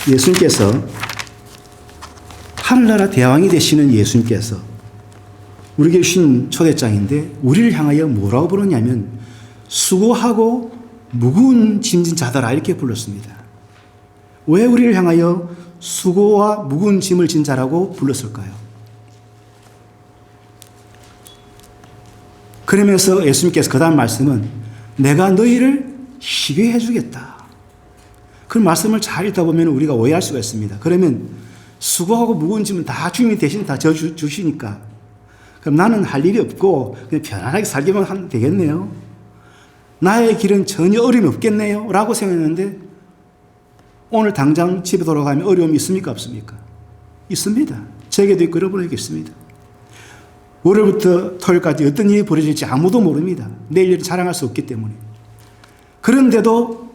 예수님께서 하늘나라 대왕이 되시는 예수님께서 우리에게 주신 초대장인데 우리를 향하여 뭐라고 부르냐면 수고하고 무거운 짐진 자들아 이렇게 불렀습니다. 왜 우리를 향하여 수고와 무거운 짐을 진 자라고 불렀을까요? 그러면서 예수님께서 그 다음 말씀은 내가 너희를 쉬게 해주겠다. 그 말씀을 잘 읽다 보면 우리가 오해할 수가 있습니다. 그러면 수고하고 무거운 짐은 다 주님이 대신 다 져주시니까 그럼 나는 할 일이 없고 그냥 편안하게 살기만 하면 되겠네요. 나의 길은 전혀 어려움이 없겠네요. 라고 생각했는데 오늘 당장 집에 돌아가면 어려움이 있습니까? 없습니까? 있습니다. 제게도 있고 여러분에게 있습니다. 월요일부터 토요일까지 어떤 일이 벌어질지 아무도 모릅니다. 내일 일을 자랑할 수 없기 때문에. 그런데도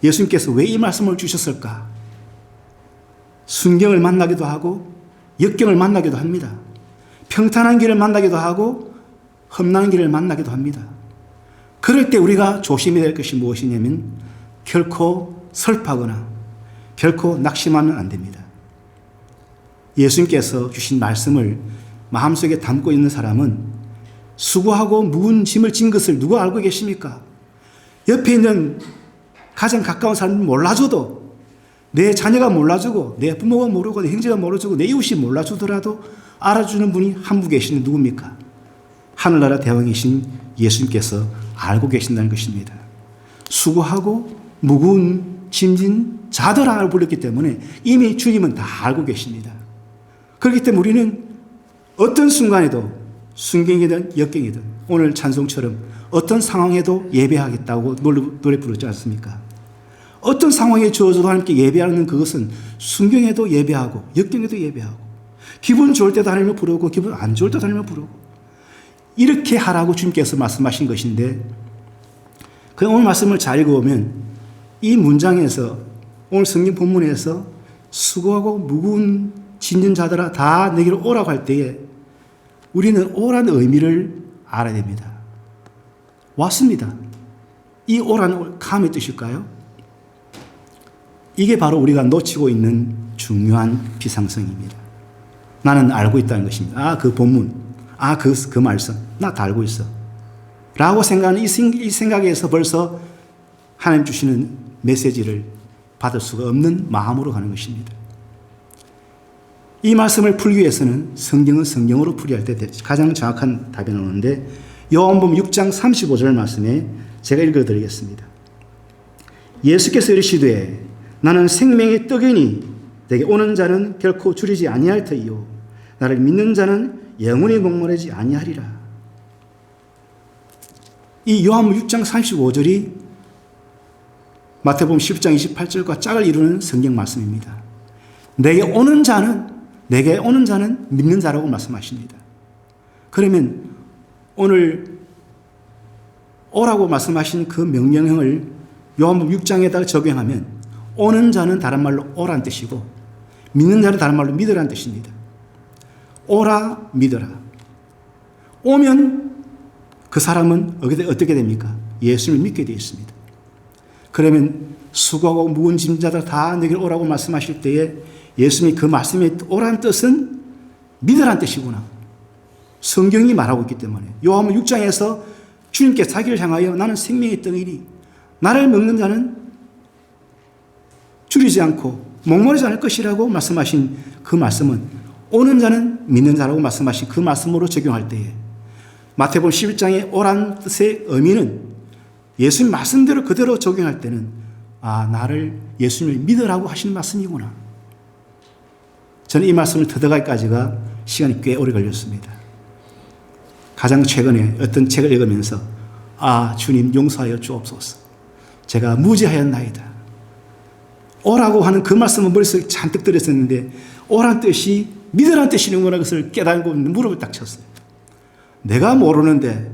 예수님께서 왜 이 말씀을 주셨을까? 순경을 만나기도 하고 역경을 만나기도 합니다. 평탄한 길을 만나기도 하고 험난한 길을 만나기도 합니다. 그럴 때 우리가 조심해야 될 것이 무엇이냐면 결코 설파하거나 결코 낙심하면 안 됩니다. 예수님께서 주신 말씀을 마음속에 담고 있는 사람은 수고하고 무거운 짐을 진 것을 누가 알고 계십니까? 옆에 있는 가장 가까운 사람은 몰라줘도 내 자녀가 몰라주고 내 부모가 모르고 내 형제가 모르주고 내 이웃이 몰라주더라도 알아주는 분이 한 분 계시는 누굽니까? 하늘나라 대왕이신 예수님께서 알고 계신다는 것입니다. 수고하고 무거운 짐진 자들아 불렀기 때문에 이미 주님은 다 알고 계십니다. 그렇기 때문에 우리는 어떤 순간에도 순경이든 역경이든 오늘 찬송처럼 어떤 상황에도 예배하겠다고 노래 부르지 않습니까? 어떤 상황에 주어져도 하나님께 예배하는 그것은 순경에도 예배하고 역경에도 예배하고 기분 좋을 때도 하나님을 부르고 기분 안 좋을 때도 하나님을 부르고 이렇게 하라고 주님께서 말씀하신 것인데 그 오늘 말씀을 잘 읽어보면 이 문장에서 오늘 성경 본문에서 수고하고 무거운 짐진 자들아 다 내게로 오라고 할 때에 우리는 오라는 의미를 알아야 됩니다. 왔습니다. 이 오라는 감의 뜻일까요? 이게 바로 우리가 놓치고 있는 중요한 비상성입니다. 나는 알고 있다는 것입니다. 그 본문, 그 말씀, 나 다 알고 있어. 라고 생각하는 이 생각에서 벌써 하나님 주시는 메시지를 받을 수가 없는 마음으로 가는 것입니다. 이 말씀을 풀기 위해서는 성경은 성경으로 풀이할 때 가장 정확한 답이 나오는데 요한복음 6장 35절 말씀에 제가 읽어드리겠습니다. 예수께서 이르시되 나는 생명의 떡이니 내게 오는 자는 결코 줄이지 아니할 터이요 나를 믿는 자는 영원히 목마르지 아니하리라. 이 요한복음 6장 35절이 마태복음 10장 28절과 짝을 이루는 성경 말씀입니다. 내게 오는 자는 믿는 자라고 말씀하십니다. 그러면 오늘 오라고 말씀하신 그 명령을 요한복음 6장에다가 적용하면 오는 자는 다른 말로 오란 뜻이고 믿는 자는 다른 말로 믿으라는 뜻입니다. 오라 믿어라. 오면 그 사람은 어떻게 됩니까? 예수를 믿게 되어 있습니다. 그러면 수고하고 무거운 짐자들 다 내게로 오라고 말씀하실 때에 예수님이 그 말씀에 오란 뜻은 믿으란 뜻이구나. 성경이 말하고 있기 때문에 요한복음 6장에서 주님께 자기를 향하여 나는 생명의 떡이니 나를 먹는 자는 줄이지 않고 목마르지 않을 것이라고 말씀하신 그 말씀은 오는 자는 믿는 자라고 말씀하신 그 말씀으로 적용할 때에 마태복음 11장의 오란 뜻의 의미는 예수님 말씀대로 그대로 적용할 때는 나를 예수님을 믿으라고 하시는 말씀이구나. 저는 이 말씀을 터득하기까지가 시간이 꽤 오래 걸렸습니다. 가장 최근에 어떤 책을 읽으면서 주님 용서하여 주옵소서. 제가 무지하였나이다. 오라고 하는 그 말씀은 머릿속에 잔뜩 들었었는데 오란 뜻이 믿으라는 뜻이는구나 그것을 깨달고 무릎을 딱 쳤어요. 내가 모르는데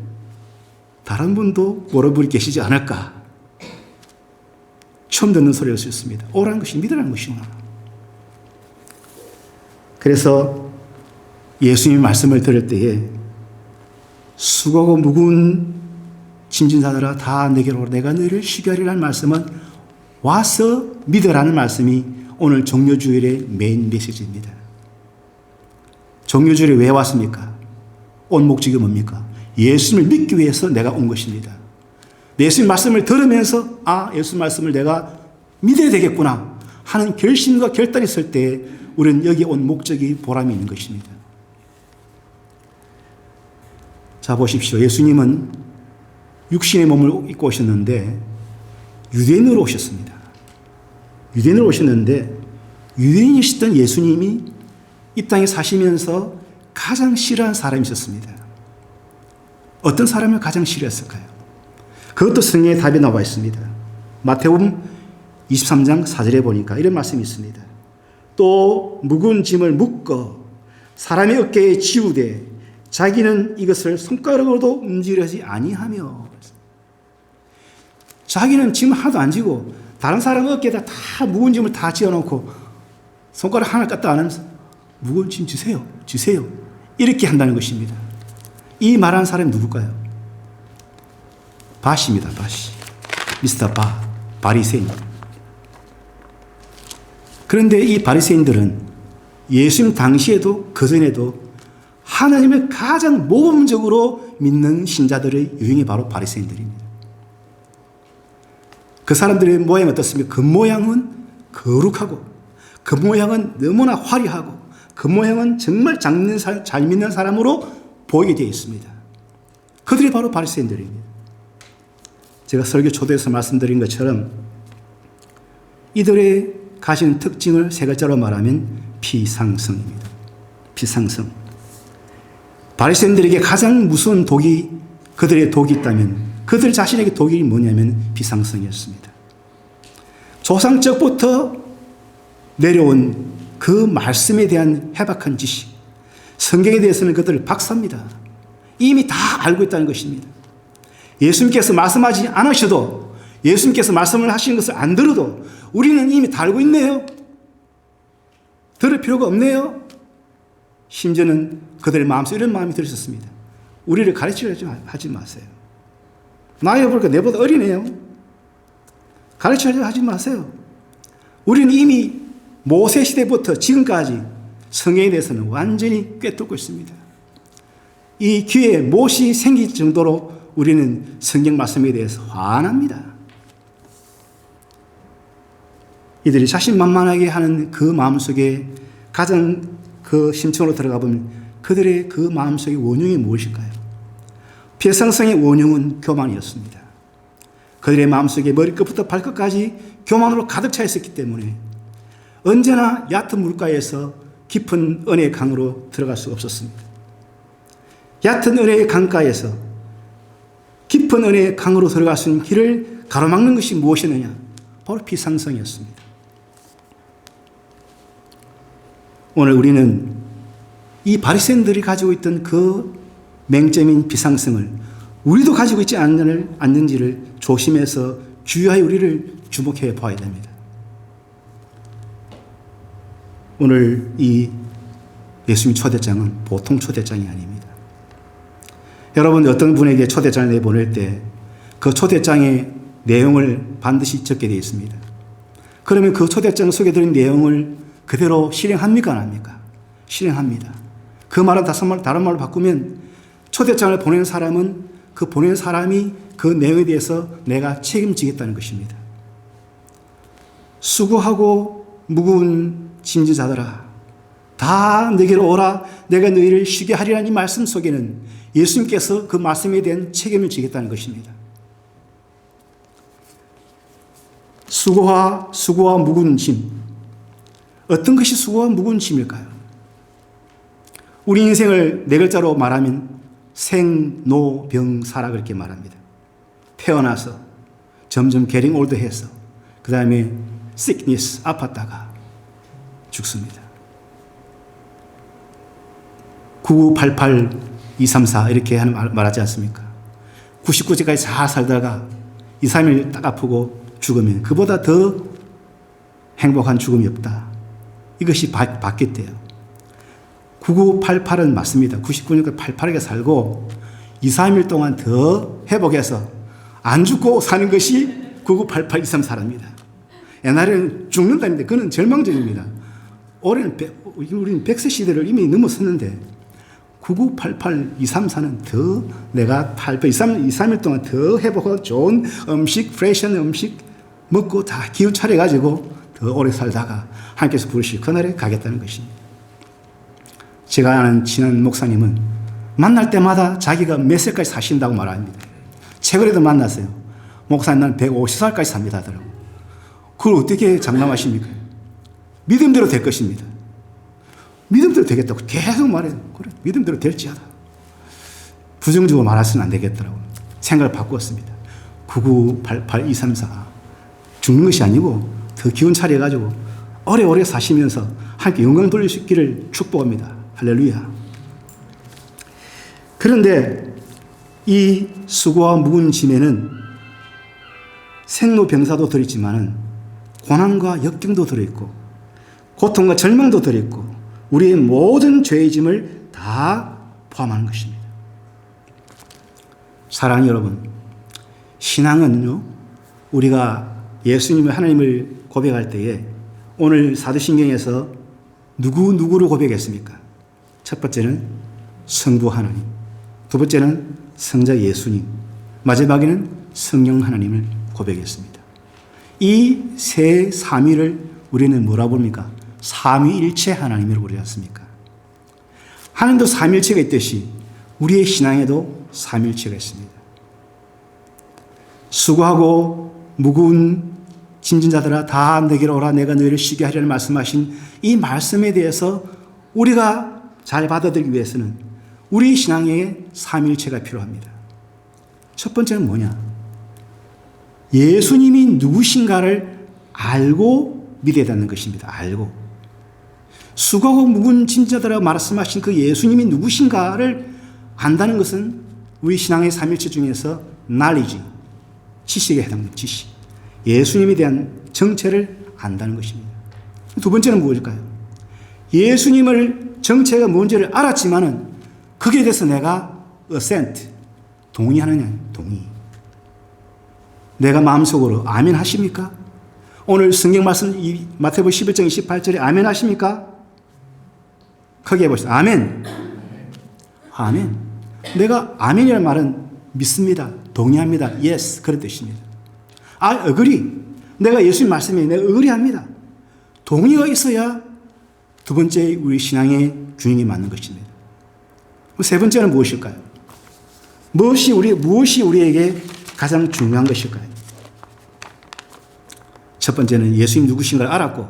다른 분도 모르는 분이 계시지 않을까. 처음 듣는 소리일 수 있습니다. 오라는 것이 믿으라는 것이구나. 그래서 예수님의 말씀을 들을 때에 수고하고 무거운 짐진 자들아 다 내게로 오라 내가 너희를 쉬게 하리라는 말씀은 와서 믿으라는 말씀이 오늘 종료주일의 메인 메시지입니다. 종료주일에 왜 왔습니까? 온 목적이 뭡니까? 예수님을 믿기 위해서 내가 온 것입니다. 예수님 말씀을 들으면서 예수 말씀을 내가 믿어야 되겠구나 하는 결심과 결단이 있을 때 우리는 여기에 온 목적이 보람이 있는 것입니다. 자, 보십시오. 예수님은 육신의 몸을 입고 오셨는데 유대인으로 오셨습니다. 유대인으로 오셨는데 유대인이시던 예수님이 이 땅에 사시면서 가장 싫어한 사람이 있었습니다. 어떤 사람을 가장 싫어했을까요? 그것도 성경에 답이 나와 있습니다. 마태복음 23장 4절에 보니까 이런 말씀이 있습니다. 또 무거운 짐을 묶어 사람의 어깨에 지우되 자기는 이것을 손가락으로도 움직이지 아니하며. 자기는 짐 하나도 안 지고 다른 사람 어깨에다 다 무거운 짐을 다 지어놓고 손가락 하나 깠다 안 하면서 무거운 짐 주세요. 이렇게 한다는 것입니다. 이 말하는 사람이 누굴까요? 바시입니다. 바시. 미스터 바리새인. 그런데 이 바리새인들은 예수님 당시에도 그전에도 하나님을 가장 모범적으로 믿는 신자들의 유형이 바로 바리새인들입니다. 그 사람들의 모양이 어떻습니까? 그 모양은 거룩하고 그 모양은 너무나 화려하고 그 모양은 정말 잘 믿는 사람으로 보이게 되어 있습니다. 그들이 바로 바리새인들입니다. 제가 설교 초대에서 말씀드린 것처럼 이들의 가진 특징을 세 글자로 말하면 비상성입니다. 비상성. 바리새인들에게 가장 무서운 그들의 독이 있다면 그들 자신에게 독이 뭐냐면 비상성이었습니다. 조상적부터 내려온 그 말씀에 대한 해박한 지식, 성경에 대해서는 그들을 박사입니다. 이미 다 알고 있다는 것입니다. 예수님께서 말씀하지 않으셔도 예수님께서 말씀을 하시는 것을 안 들어도 우리는 이미 다 알고 있네요. 들을 필요가 없네요. 심지어는 그들의 마음속에 이런 마음이 들었습니다. 우리를 가르치려 하지 마세요. 나이가 보니까 내보다 어리네요. 가르치려 하지 마세요. 우리는 이미 모세 시대부터 지금까지 성경에 대해서는 완전히 꿰뚫고 있습니다. 이 귀에 못이 생길 정도로 우리는 성경 말씀에 대해서 환합니다. 이들이 자신만만하게 하는 그 마음속에 가장 그 심층으로 들어가 보면 그들의 그 마음속의 원흉이 무엇일까요? 비상성의 원흉은 교만이었습니다. 그들의 마음속에 머리끝부터 발끝까지 교만으로 가득 차 있었기 때문에 언제나 얕은 물가에서 깊은 은혜의 강으로 들어갈 수 없었습니다. 얕은 은혜의 강가에서 깊은 은혜의 강으로 들어갈 수 있는 길을 가로막는 것이 무엇이느냐? 바로 비상성이었습니다. 오늘 우리는 이 바리새인들이 가지고 있던 그 맹점인 비상성을 우리도 가지고 있지 않는지를 조심해서 주의하여 우리를 주목해 봐야 됩니다. 오늘 이 예수님 초대장은 보통 초대장이 아닙니다. 여러분 어떤 분에게 초대장을 내보낼 때 그 초대장의 내용을 반드시 적게 되어 있습니다. 그러면 그 초대장 속에 들은 내용을 그대로 실행합니까? 안 합니까? 실행합니다. 그 말은 다른 말로 바꾸면 초대장을 보내는 사람은 그 보내는 사람이 그 내용에 대해서 내가 책임지겠다는 것입니다. 수고하고 무거운 짐지자들아 다 내게로 오라 내가 너희를 쉬게 하리라는 이 말씀 속에는 예수님께서 그 말씀에 대한 책임을 지겠다는 것입니다. 수고와 무거운 짐. 어떤 것이 수고와 무거운 짐일까요? 우리 인생을 네 글자로 말하면 생로병사라 그렇게 말합니다. 태어나서 점점 getting older해서 그 다음에 sickness 아팠다가 죽습니다. 9988 234 이렇게 말하지 않습니까? 99세까지 잘 살다가 2, 3일 딱 아프고 죽으면 그보다 더 행복한 죽음이 없다. 이것이 바뀌었대요. 9988은 맞습니다. 99년까지 팔팔하게 살고 2, 3일 동안 더 회복해서 안 죽고 사는 것이 9988 234입니다. 옛날에는 죽는다는데 그건 절망적입니다. 올해는 우리는 100세 시대를 이미 넘어섰는데 9988, 234는 더 내가 2, 3일 동안 더 해보고 좋은 음식, 프레시한 음식 먹고 다 기운 차려가지고 더 오래 살다가 하나님께서 부르실 그날에 가겠다는 것입니다. 제가 아는 친한 목사님은 만날 때마다 자기가 몇 살까지 사신다고 말합니다. 최근에도 만났어요. 목사님 나는 150살까지 삽니다 하더라고. 그걸 어떻게 장담하십니까? 믿음대로 될 것입니다. 믿음대로 되겠다고 계속 말해요. 그래, 믿음대로 될지어다. 부정적으로 말하서는 안 되겠더라고요. 생각을 바꾸었습니다. 9988, 234 죽는 것이 아니고 더 기운 차려가지고 오래오래 사시면서 하나님께 영광 돌릴 수 있기를 축복합니다. 할렐루야. 그런데 이 수고와 무거운 짐에는 생로병사도 들어있지만 고난과 역경도 들어있고 고통과 절망도 들어있고 우리의 모든 죄의 짐을 다 포함하는 것입니다. 사랑하는 여러분, 신앙은요, 우리가 예수님을 하나님을 고백할 때에 오늘 사도신경에서 누구를 고백했습니까? 첫 번째는 성부 하나님, 두 번째는 성자 예수님, 마지막에는 성령 하나님을 고백했습니다. 이 세 삼위를 우리는 뭐라 부릅니까? 삼위일체 하나님으로 부르지 않습니까? 하나님도 삼위일체가 있듯이 우리의 신앙에도 삼위일체가 있습니다. 수고하고 무거운 짐진 자들아 다 내게로 오라 내가 너희를 쉬게 하리라는 말씀하신 이 말씀에 대해서 우리가 잘 받아들이기 위해서는 우리 신앙에 삼위일체가 필요합니다. 첫 번째는 뭐냐? 예수님이 누구신가를 알고 믿어야 되는 것입니다. 알고. 수고하고 무거운 짐자들아 말씀하신 그 예수님이 누구신가를 안다는 것은 우리 신앙의 삼일체 중에서 knowledge, 지식에 해당됩니다. 지식. 예수님에 대한 정체를 안다는 것입니다. 두 번째는 무엇일까요? 예수님을 정체가 뭔지를 알았지만은 거기에 대해서 내가 assent, 동의하느냐, 동의. 내가 마음속으로 아멘 하십니까? 오늘 성경 말씀 마태복음 11장 28절에 아멘 하십니까? 크게 해보시죠. 아멘. 아멘. 내가 아멘이라는 말은 믿습니다. 동의합니다. yes. 그런 뜻입니다. agree. 내가 예수님 말씀에 내가 agree합니다. 동의가 있어야 두 번째 우리 신앙의 균형이 맞는 것입니다. 세 번째는 무엇일까요? 무엇이 우리에게 가장 중요한 것일까요? 첫 번째는 예수님 누구신가를 알았고,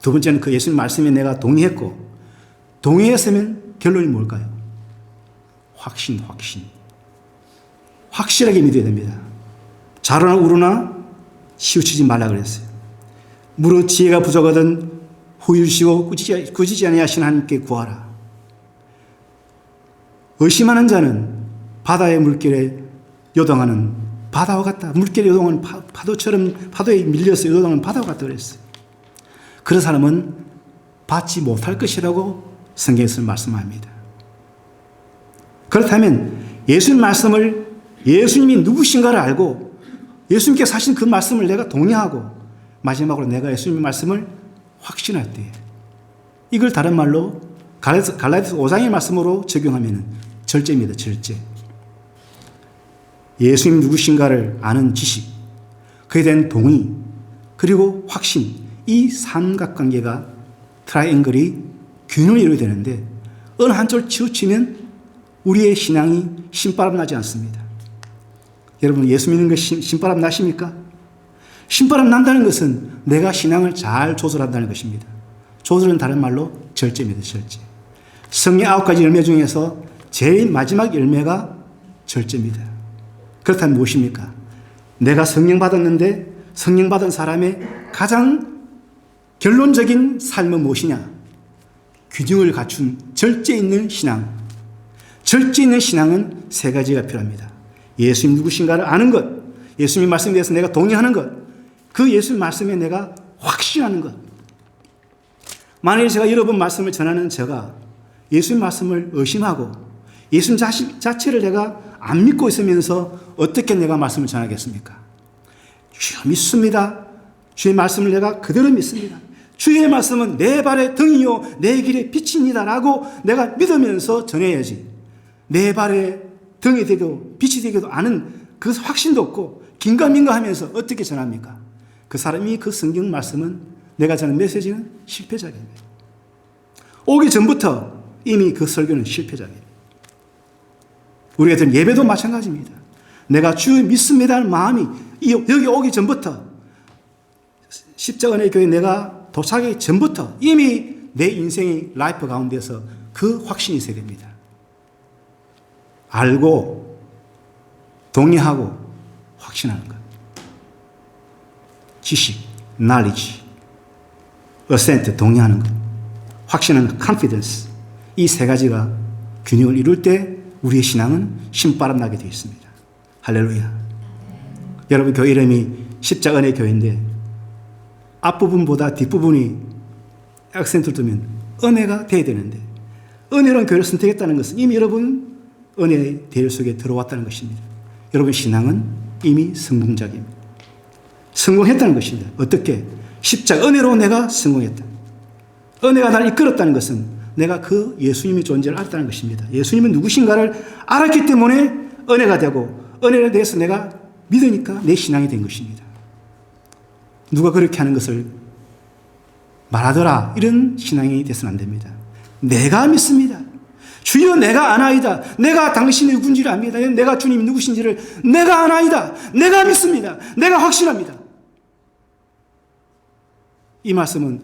두 번째는 그 예수님 말씀에 내가 동의했고, 동의했으면 결론이 뭘까요? 확신. 확실하게 믿어야 됩니다. 자로나 우로나 치우치지 말라 그랬어요. 무릇 지혜가 부족하든 후일시고 꾸짖지 아니하신 하나님께 구하라. 의심하는 자는 바다의 물결에 요동하는 바다와 같다. 물결에 요동하는 파도처럼 파도에 밀려서 요동하는 바다와 같다 그랬어요. 그런 사람은 받지 못할 것이라고 성경에서 말씀합니다. 그렇다면 예수님 말씀을 예수님이 누구신가를 알고 예수님께서 하신 그 말씀을 내가 동의하고 마지막으로 내가 예수님의 말씀을 확신할 때 이걸 다른 말로 갈라디아서 5장의 말씀으로 적용하면 절제입니다. 절제. 예수님 누구신가를 아는 지식, 그에 대한 동의, 그리고 확신, 이 삼각관계가 트라이앵글이 균형을 이루어야 되는데 어느 한쪽을 치우치면 우리의 신앙이 신바람 나지 않습니다. 여러분 예수 믿는 거 신바람 나십니까? 신바람 난다는 것은 내가 신앙을 잘 조절한다는 것입니다. 조절은 다른 말로 절제입니다. 절제. 성령 9가지 열매 중에서 제일 마지막 열매가 절제입니다. 그렇다면 무엇입니까? 내가 성령 받았는데 성령 받은 사람의 가장 결론적인 삶은 무엇이냐? 균형을 갖춘 절제 있는 신앙. 절제 있는 신앙은 세 가지가 필요합니다. 예수님 누구신가를 아는 것, 예수님 말씀에 대해서 내가 동의하는 것, 그 예수님 말씀에 내가 확신하는 것. 만약에 제가 여러분 말씀을 전하는 제가 예수님 말씀을 의심하고 예수님 자체를 내가 안 믿고 있으면서 어떻게 내가 말씀을 전하겠습니까? 주여 믿습니다. 주의 말씀을 내가 그대로 믿습니다. 주의 말씀은 내 발의 등이요 내 길의 빛입니다 라고 내가 믿으면서 전해야지, 내 발의 등이 되고 빛이 되기도 아는 그 확신도 없고 긴가민가 하면서 어떻게 전합니까? 그 사람이 그 성경 말씀은, 내가 전하는 메시지는 실패작입니다. 오기 전부터 이미 그 설교는 실패작입니다. 우리가 드린 예배도 마찬가지입니다. 내가 주 믿습니다 하는 마음이 여기 오기 전부터, 십자가 은혜의 교회 내가 도착하기 전부터 이미 내 인생의 라이프 가운데서 그 확신이 있어야 됩니다. 알고 동의하고 확신하는 것. 지식, knowledge, assent, 동의하는 것. 확신하는 것, confidence. 이 세 가지가 균형을 이룰 때 우리의 신앙은 신바람 나게 되어 있습니다. 할렐루야. 여러분, 교회 이름이 십자가 은혜의 교회인데 앞부분보다 뒷부분이 액센트를 두면 은혜가 돼야 되는데, 은혜로운 교회를 선택했다는 것은 이미 여러분 은혜의 대열 속에 들어왔다는 것입니다. 여러분 신앙은 이미 성공작입니다. 성공했다는 것입니다. 어떻게? 십자가 은혜로 내가 성공했다. 은혜가 나를 이끌었다는 것은 내가 그 예수님의 존재를 알았다는 것입니다. 예수님은 누구신가를 알았기 때문에 은혜가 되고, 은혜에 대해서 내가 믿으니까 내 신앙이 된 것입니다. 누가 그렇게 하는 것을 말하더라, 이런 신앙이 돼서는 안 됩니다. 내가 믿습니다. 주여 내가 아나이다. 내가 당신이 누군지를 압니다. 내가 주님이 누구신지를 내가 아나이다. 내가 믿습니다. 내가 확신합니다. 이 말씀은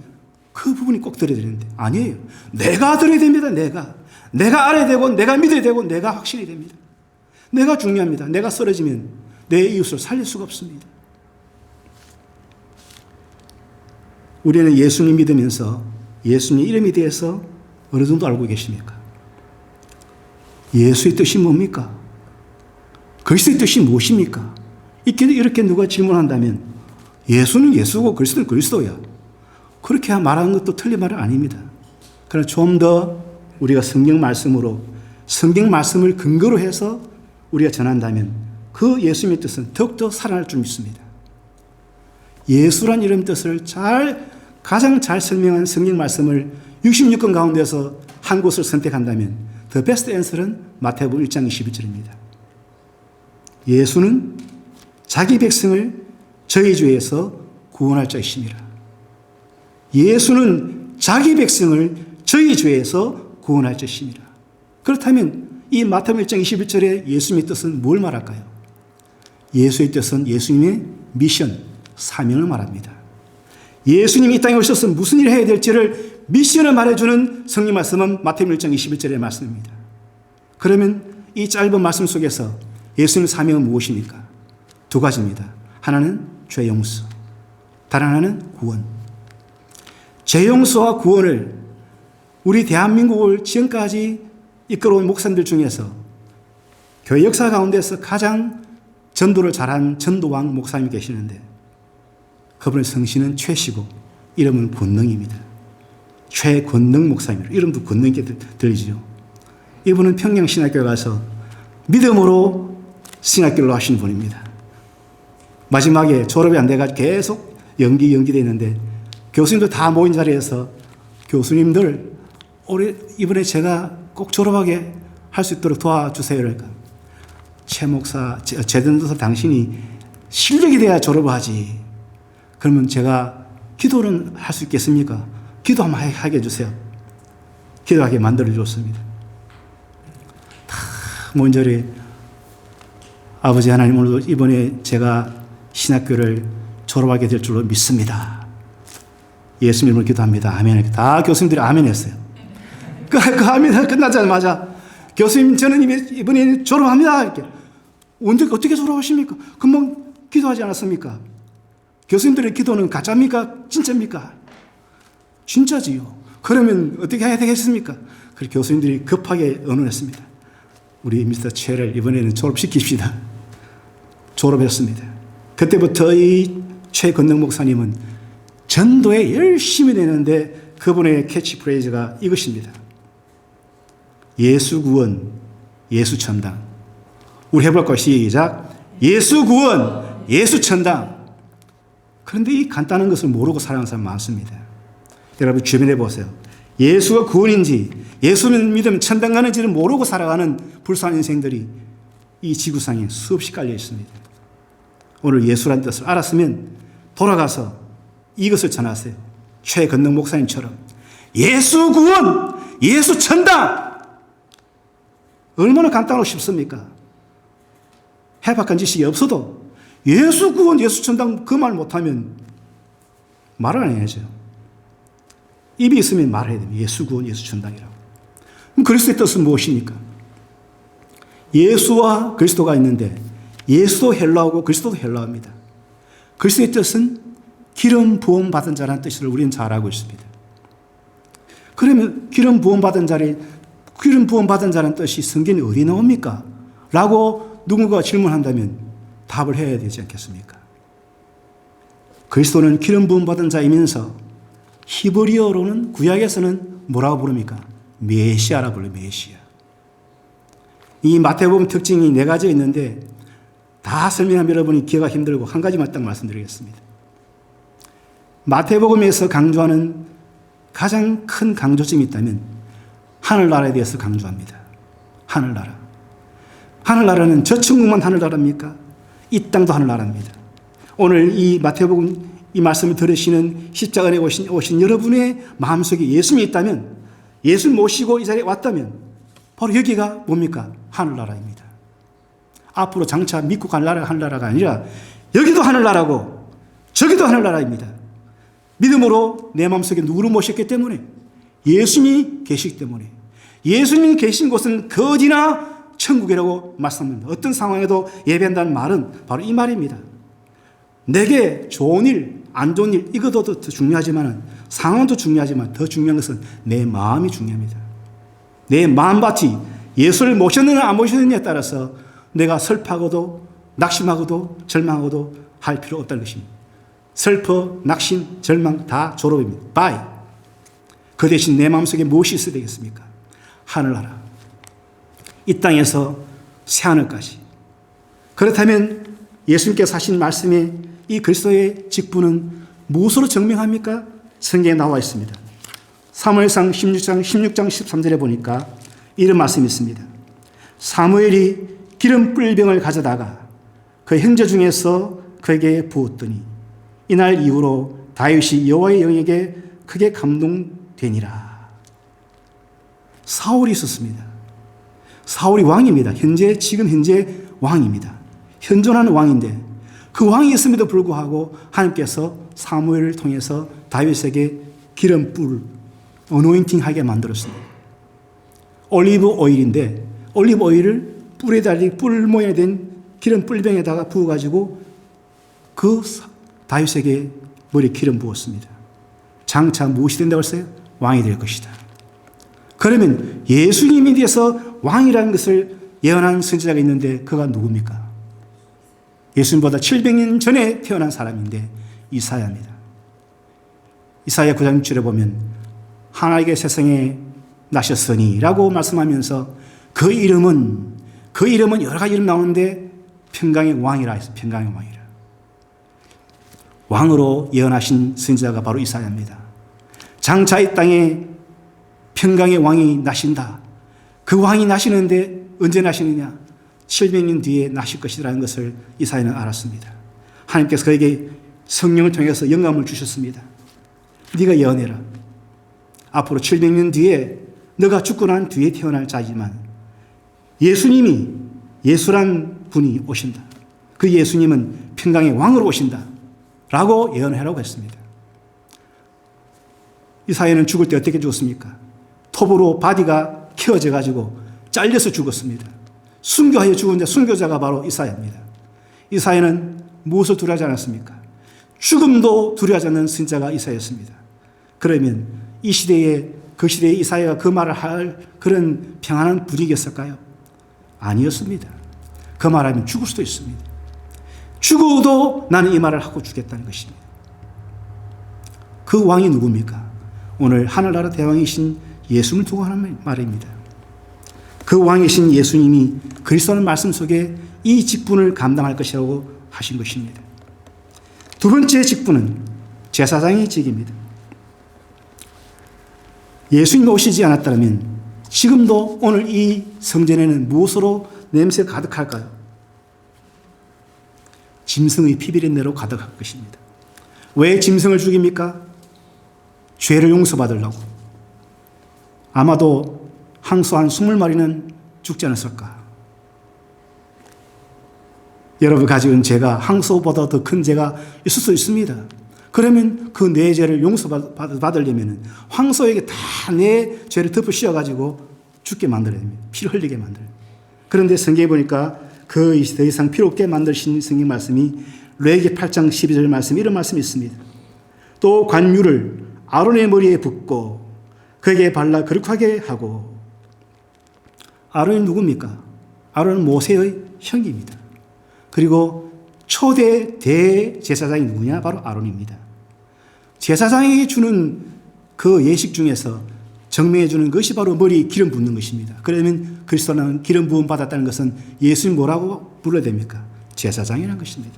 그 부분이 꼭 들어야 되는데 아니에요. 내가 들어야 됩니다. 내가 알아야 되고, 내가 믿어야 되고, 내가 확신이 됩니다. 내가 중요합니다. 내가 쓰러지면 내 이웃을 살릴 수가 없습니다. 우리는 예수님 믿으면서 예수님 이름에 대해서 어느 정도 알고 계십니까? 예수의 뜻이 뭡니까? 그리스도의 뜻이 무엇입니까? 이렇게 누가 질문한다면 예수는 예수고 그리스도는 그리스도야, 그렇게 말하는 것도 틀린 말은 아닙니다. 그러나 좀 더 우리가 성경 말씀으로, 성경 말씀을 근거로 해서 우리가 전한다면 그 예수님의 뜻은 더욱더 살아날 줄 믿습니다. 예수란 이름 뜻을 가장 잘 설명한 성경 말씀을 66권 가운데서 한 곳을 선택한다면 the best answer는 마태복음 1장 21절입니다. 예수는 자기 백성을 저희 죄에서 구원할 자이심이라. 예수는 자기 백성을 저희 죄에서 구원할 자이심이라. 그렇다면 이 마태복음 1장 21절의 예수님의 뜻은 뭘 말할까요? 예수의 뜻은 예수님의 미션, 사명을 말합니다. 예수님이 이 땅에 오셔서 무슨 일을 해야 될지를 미션을 말해주는 성경 말씀은 마태복음 1장 21절의 말씀입니다. 그러면 이 짧은 말씀 속에서 예수님의 사명은 무엇입니까? 두 가지입니다. 하나는 죄 용서, 다른 하나는 구원. 죄 용서와 구원을 우리 대한민국을 지금까지 이끌어온 목사님들 중에서 교회 역사 가운데서 가장 전도를 잘한 전도왕 목사님이 계시는데, 그분의 성씨는 최씨고 이름은 권능입니다. 최권능 목사님이라. 이름도 권능 있게 들리죠. 이분은 평양신학교에 가서 믿음으로 신학교를 하신 분입니다. 마지막에 졸업이 안 돼가지고 계속 연기돼 있는데 교수님들 다 모인 자리에서 교수님들 이번에 제가 꼭 졸업하게 할 수 있도록 도와주세요. 그러니까 최 목사, 제den도사 당신이 실력이 돼야 졸업을 하지. 그러면 제가 기도는 할 수 있겠습니까? 기도 한번 하게 해주세요. 기도하게 만들어줬습니다. 다 모인 자리에 아버지 하나님, 오늘도 이번에 제가 신학교를 졸업하게 될 줄로 믿습니다. 예수 이름으로 기도합니다. 아멘. 다 교수님들이 아멘 했어요. 그 아멘 끝나자마자 교수님, 저는 이번에 졸업합니다. 이렇게. 언제, 어떻게 졸업하십니까? 금방 기도하지 않았습니까? 교수님들의 기도는 가짜입니까? 진짜입니까? 진짜지요. 그러면 어떻게 해야 되겠습니까? 그래서 교수님들이 급하게 언언했습니다. 우리 미스터 최를 이번에는 졸업시킵시다. 졸업했습니다. 그때부터 이 최건능 목사님은 전도에 열심히 내는데 그분의 캐치프레이즈가 이것입니다. 예수 구원, 예수 천당. 우리 해볼 것 시작. 예수 구원, 예수 천당. 그런데 이 간단한 것을 모르고 살아가는 사람 많습니다. 여러분 주변에 보세요. 예수가 구원인지 예수를 믿으면 천당 가는지를 모르고 살아가는 불쌍한 인생들이 이 지구상에 수없이 깔려 있습니다. 오늘 예수란 뜻을 알았으면 돌아가서 이것을 전하세요. 최건능 목사님처럼 예수 구원, 예수 천당. 얼마나 간단하고 쉽습니까? 해박한 지식이 없어도 예수 구원, 예수 천당 그 말 못하면 말을 안 해야죠. 입이 있으면 말해야 됩니다. 예수 구원, 예수 천당이라고. 그럼 그리스도의 뜻은 무엇입니까? 예수와 그리스도가 있는데 예수도 헬라어고 그리스도도 헬라어입니다. 그리스도의 뜻은 기름 부음 받은 자라는 뜻을 우리는 잘 알고 있습니다. 그러면 기름 부음 받은 자라는 뜻이 성경에 어디 나옵니까? 라고 누군가가 질문한다면 답을 해야 되지 않겠습니까? 그리스도는 기름 부음 받은 자이면서 히브리어로는 구약에서는 뭐라고 부릅니까? 메시아라 불러요. 메시아. 이 마태복음 특징이 4가지가 있는데 다 설명하면 여러분이 기회가 힘들고 한 가지만 딱 말씀드리겠습니다. 마태복음에서 강조하는 가장 큰 강조점이 있다면 하늘나라에 대해서 강조합니다. 하늘나라. 하늘나라는 저 천국만 하늘나라입니까? 이 땅도 하늘나라입니다. 오늘 이 마태복음 이 말씀을 들으시는 십자가에 오신 여러분의 마음속에 예수님이 있다면, 예수를 모시고 이 자리에 왔다면 바로 여기가 뭡니까? 하늘나라입니다. 앞으로 장차 믿고 갈 나라가 하늘나라가 아니라 여기도 하늘나라고 저기도 하늘나라입니다. 믿음으로 내 마음속에 누구를 모셨기 때문에, 예수님이 계시기 때문에, 예수님이 계신 곳은 거지나 천국이라고 말씀합니다. 어떤 상황에도 예배한다는 말은 바로 이 말입니다. 내게 좋은 일, 안 좋은 일, 이것도 더 중요하지만, 상황도 중요하지만 더 중요한 것은 내 마음이 중요합니다. 내 마음밭이 예수를 모셨느냐 안 모셨느냐에 따라서 내가 슬퍼하고도 낙심하고도 절망하고도 할 필요 없다는 것입니다. 슬퍼, 낙심, 절망 다 졸업입니다. 바이. 그 대신 내 마음속에 무엇이 있어야 되겠습니까? 하늘나라. 이 땅에서 새하늘까지. 그렇다면 예수님께서 하신 말씀에 이 그리스도의 직분은 무엇으로 증명합니까? 성경에 나와 있습니다. 사무엘상 16장 13절에 보니까 이런 말씀이 있습니다. 사무엘이 기름 뿔병을 가져다가 그 형제 중에서 그에게 부었더니 이날 이후로 다윗이 여호와의 영에게 크게 감동되니라. 사울이 있었습니다. 사울이 왕입니다. 지금 현재 왕입니다. 현존하는 왕인데 그 왕이 있음에도 불구하고 하나님께서 사무엘을 통해서 다윗에게 기름뿔, 어노인팅하게 만들었습니다. 올리브 오일인데 올리브 오일을 뿔에 달린 뿔 모양이 된 기름 뿔병에다가 부어가지고 그 다윗에게 머리에 기름 부었습니다. 장차 무엇이 된다고 했어요? 왕이 될 것이다. 그러면 예수님에 대해서 왕이라는 것을 예언한 선지자가 있는데 그가 누굽니까? 예수님보다 700년 전에 태어난 사람인데 이사야입니다. 이사야 9장 6절에 보면 하나님께 세상에 나셨으니 라고 말씀하면서 그 이름은 여러 가지 이름 나오는데 평강의 왕이라 해서 평강의 왕이라. 왕으로 예언하신 선지자가 바로 이사야입니다. 장차 이 땅에 평강의 왕이 나신다. 그 왕이 나시는데 언제 나시느냐? 700년 뒤에 나실 것이라는 것을 이사야는 알았습니다. 하나님께서 그에게 성령을 통해서 영감을 주셨습니다. 네가 예언해라. 앞으로 700년 뒤에 너가 죽고 난 뒤에 태어날 자이지만 예수란 분이 오신다. 그 예수님은 평강의 왕으로 오신다. 라고 예언하라고 했습니다. 이사야는 죽을 때 어떻게 죽었습니까? 톱으로 바디가 켜져 가지고 잘려서 죽었습니다. 순교하여 죽은 순교자가 바로 이사야입니다. 이사야는 무엇을 두려워하지 않았습니까? 죽음도 두려워하지 않는 선지자가 이사야였습니다. 그러면 이 시대에 그 시대에 이사야가 그 말을 할 그런 평안한 분위기였을까요? 아니었습니다. 그 말하면 죽을 수도 있습니다. 죽어도 나는 이 말을 하고 죽겠다는 것입니다. 그 왕이 누굽니까? 오늘 하늘나라 대왕이신 예수님을 두고 하는 말입니다. 그 왕이신 예수님이 그리스도라는 말씀 속에 이 직분을 감당할 것이라고 하신 것입니다. 두 번째 직분은 제사장의 직입니다. 예수님이 오시지 않았다면 지금도 오늘 이 성전에는 무엇으로 냄새가 가득할까요? 짐승의 피비린내로 가득할 것입니다. 왜 짐승을 죽입니까? 죄를 용서받으려고. 아마도 항소 한 20마리는 죽지 않았을까? 여러분 가지고 있는 죄가 항소보다 더 큰 죄가 있을 수 있습니다. 그러면 그 내 죄를 용서받으려면 황소에게 다 내 죄를 덮어 씌워가지고 죽게 만들어야 됩니다. 피를 흘리게 만들어요. 그런데 성경에 보니까 그 더 이상 필요 없게 만드신 성경 말씀이 레위기 8장 12절 말씀 이런 말씀이 있습니다. 또 관유를 아론의 머리에 붓고 그에게 발라 거룩하게 하고. 아론이 누굽니까? 아론은 모세의 형입니다. 그리고 초대 대제사장이 누구냐? 바로 아론입니다. 제사장에게 주는 그 예식 중에서 정명해 주는 것이 바로 머리에 기름 붓는 것입니다. 그러면 그리스도는 기름 부음 받았다는 것은 예수님 뭐라고 불러야 됩니까? 제사장이라는 것입니다.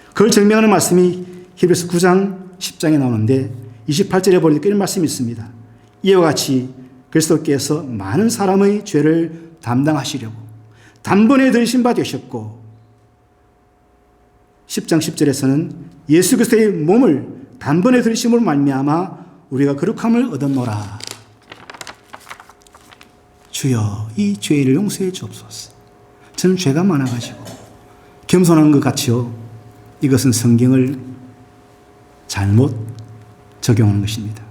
그걸 증명하는 말씀이 히브리서 9장 10장에 나오는데 28절에 보니까 이런 말씀이 있습니다. 이와 같이 그리스도께서 많은 사람의 죄를 담당하시려고 단번에 들으신 바 되셨고 10장 10절에서는 예수 그리스도의 몸을 단번에 들으심으로 말미암아 우리가 거룩함을 얻었노라. 주여 이 죄를 용서해 주옵소서. 저는 죄가 많아가지고 겸손한 것 같이요. 이것은 성경을 잘못 적용하는 것입니다.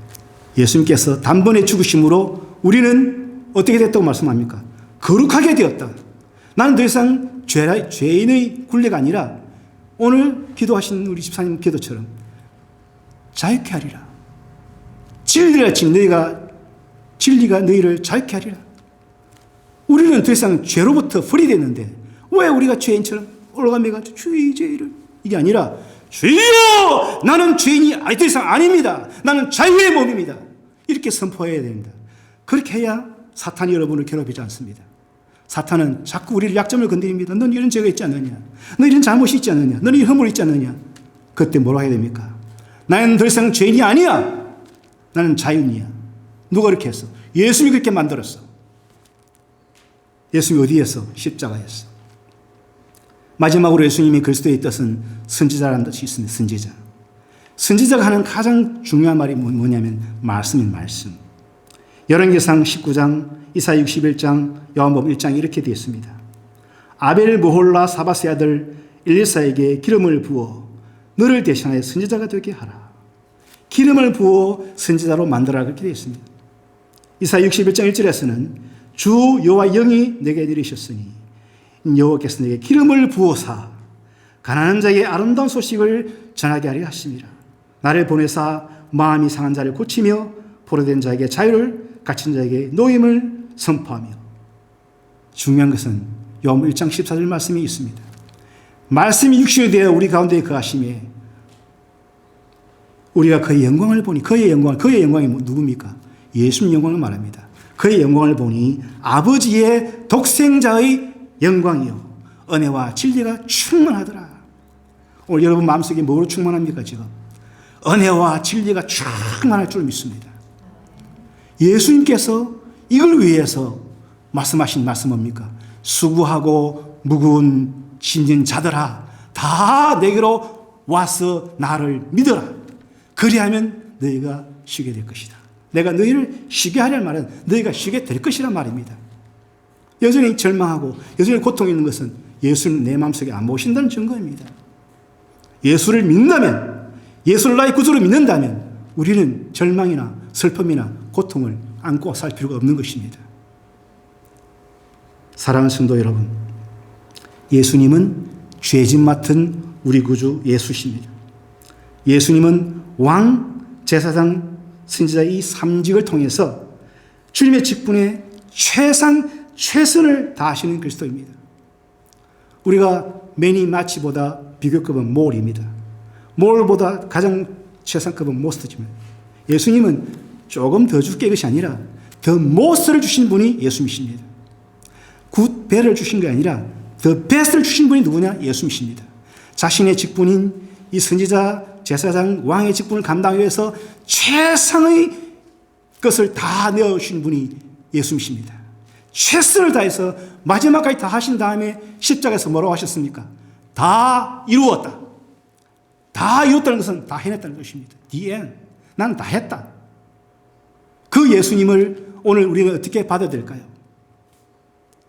예수님께서 단번에 죽으심으로 우리는 어떻게 됐다고 말씀합니까? 거룩하게 되었다. 나는 더 이상 죄인의 굴레가 아니라 오늘 기도하신 우리 집사님 기도처럼 자유케 하리라. 진리가 너희를 자유케 하리라. 우리는 더 이상 죄로부터 분리됐는데 왜 우리가 죄인처럼 올라가며 주의 죄를 이게 아니라 주여 나는 죄인이 더 이상 아닙니다. 나는 자유의 몸입니다. 이렇게 선포해야 됩니다. 그렇게 해야 사탄이 여러분을 괴롭히지 않습니다. 사탄은 자꾸 우리를 약점을 건드립니다. 넌 이런 죄가 있지 않느냐? 너 이런 잘못이 있지 않느냐? 너는 이런 허물이 있지 않느냐? 그때 뭐라고 해야 됩니까? 나는 더 이상 죄인이 아니야. 나는 자유인이야. 누가 그렇게 했어? 예수님이 그렇게 만들었어. 예수님이 어디에서? 십자가에서. 마지막으로 예수님이 그리스도의 뜻은 선지자라는 뜻이 있습니다. 선지자. 선지자가 하는 가장 중요한 말이 뭐냐면 말씀인 말씀. 열왕기상 19장, 이사야 61장, 요한복음 1장 이렇게 되어 있습니다. 아벨 모홀라 사바스의 아들 엘리사에게 기름을 부어 너를 대신하여 선지자가 되게 하라. 기름을 부어 선지자로 만들어라 그렇게 되어 있습니다. 이사야 61장 1절에서는 주 여호와 영이 내게 내리셨으니 여호와께서 내게 기름을 부어사 가난한 자에게 아름다운 소식을 전하게 하려 하심이라. 나를 보내사 마음이 상한 자를 고치며 포로된 자에게 자유를 갇힌 자에게 노임을 선포하며. 중요한 것은 요한복음 1장 14절 말씀이 있습니다. 말씀이 육신이 되어 우리 가운데 거하심에 우리가 그의 영광을 보니 그의 영광이 누굽니까? 예수님 영광을 말합니다. 그의 영광을 보니 아버지의 독생자의 영광이요 은혜와 진리가 충만하더라. 오늘 여러분 마음속에 뭐로 충만합니까? 지금 은혜와 진리가 충만할 줄 믿습니다. 예수님께서 이걸 위해서 말씀하신 말씀 뭡니까? 수고하고 무거운 짐진 자들아 다 내게로 와서 나를 믿어라. 그리하면 너희가 쉬게 될 것이다. 내가 너희를 쉬게 하려는 말은 너희가 쉬게 될 것이란 말입니다. 여전히 절망하고 여전히 고통이 있는 것은 예수를 내 마음속에 안 모신다는 증거입니다. 예수를 믿는다면, 예수를 나의 구주로 믿는다면 우리는 절망이나 슬픔이나 고통을 안고 살 필요가 없는 것입니다. 사랑하는 성도 여러분, 예수님은 죄짐 맡은 우리 구주 예수십니다. 예수님은 왕, 제사장, 선지자 이 3직을 통해서 주님의 직분에 최선을 다하시는 그리스도입니다. 우리가 매니 마치보다 비교급은 몰입니다. 몰보다 가장 최상급은 모스트지만 예수님은 조금 더 줄게 것이 아니라 더 모스를 주신 분이 예수님이십니다. 굿 배를 주신 게 아니라 더 베스트를 주신 분이 누구냐? 예수님이십니다. 자신의 직분인 이 선지자, 제사장, 왕의 직분을 감당하기 위해서 최상의 것을 다 내어주신 분이 예수님이십니다. 최선을 다해서 마지막까지 다 하신 다음에 십자가에서 뭐라고 하셨습니까? 다 이루었다. 다 이뤘다는 것은 다 해냈다는 것입니다. The end. 난 다 했다. 그 예수님을 오늘 우리는 어떻게 받아야 될까요?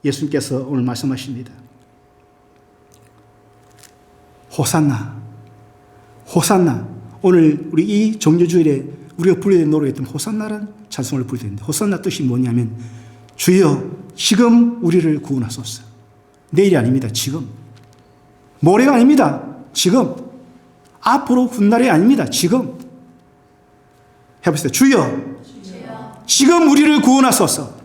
예수님께서 오늘 말씀하십니다. 호산나, 호산나. 오늘 우리 이 정규주일에 우리가 불러야 되는 노래였던 호산나라는 찬송을 부르야 되는데, 호산나 뜻이 뭐냐면 주여 지금 우리를 구원하소서. 내일이 아닙니다. 지금. 모레가 아닙니다. 지금. 앞으로 훗날이 아닙니다. 지금. 해보세요. 주여 지금 우리를 구원하소서.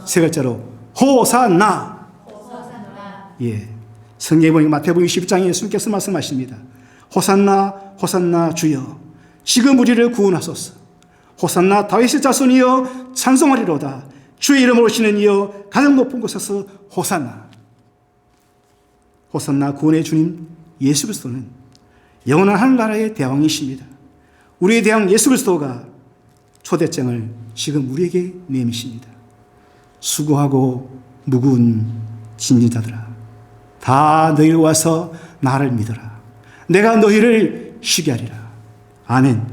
세 글자로 호산나. 예. 성경에 보니 마태복음 12장에 예수님께서 말씀하십니다. 호산나 호산나 주여 지금 우리를 구원하소서. 호산나 다윗의 자손이여 찬송하리로다. 주의 이름으로 오시는 이여 가장 높은 곳에서 호산나. 호산나 구원의 주님 예수 그리스도는 영원한 하늘나라의 대왕이십니다. 우리의 대왕 예수 그리스도가 초대장을 지금 우리에게 내미십니다. 수고하고 무거운 짐진 자들아 다 너희를 와서 나를 믿어라. 내가 너희를 쉬게 하리라. 아멘.